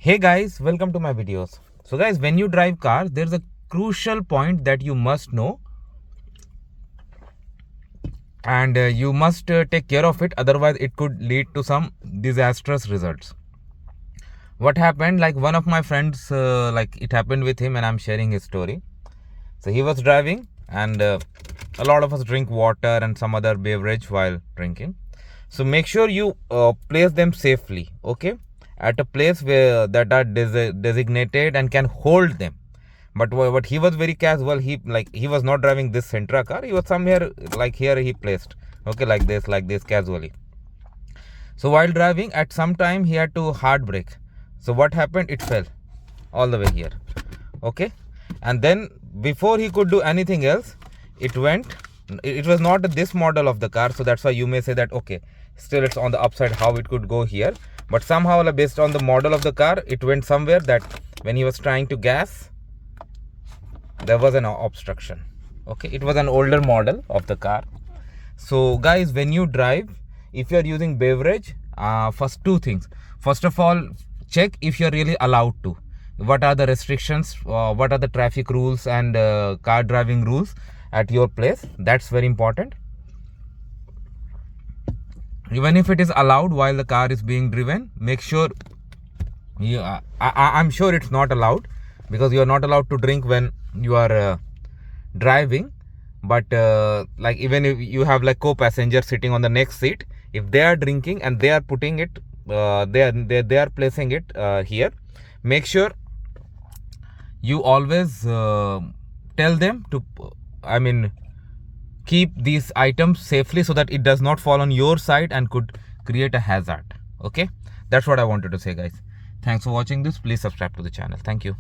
Hey guys, welcome to my videos. So guys, when you drive cars, there's a crucial point that you must know, and you must take care of it, otherwise it could lead to some disastrous results. What happened, like one of my friends, like it happened with him, and I'm sharing his story. So he was driving, and a lot of us drink water and some other beverage while drinking. So make sure you place them safely, okay, at a place where that are designated and can hold them. But what he was very casual. He was not driving this Sentra car. He was somewhere like here he placed, okay, like this casually. So while driving, at some time he had to hard brake. So what happened? It fell all the way here, okay. And then before he could do anything else, it went. It was not this model of the car, so that's why you may say that okay, still it's on the upside, how it could go here. But somehow, based on the model of the car, it went somewhere that when he was trying to gas, there was an obstruction, okay. It was an older model of the car. So guys, when you drive, if you are using beverage, first two things. First of all, check if you're really allowed to. What are the restrictions, what are the traffic rules and car driving rules at your place. That's very important. Even if it is allowed while the car is being driven, make sure you, I'm sure it's not allowed, because you are not allowed to drink when you are driving. But like even if you have like co-passenger sitting on the next seat, if they are drinking and they are putting it, they are placing it here, make sure you always tell them to keep these items safely, so that it does not fall on your side and could create a hazard, okay. That's what I wanted to say, guys. Thanks for watching this. Please subscribe to the channel. Thank you.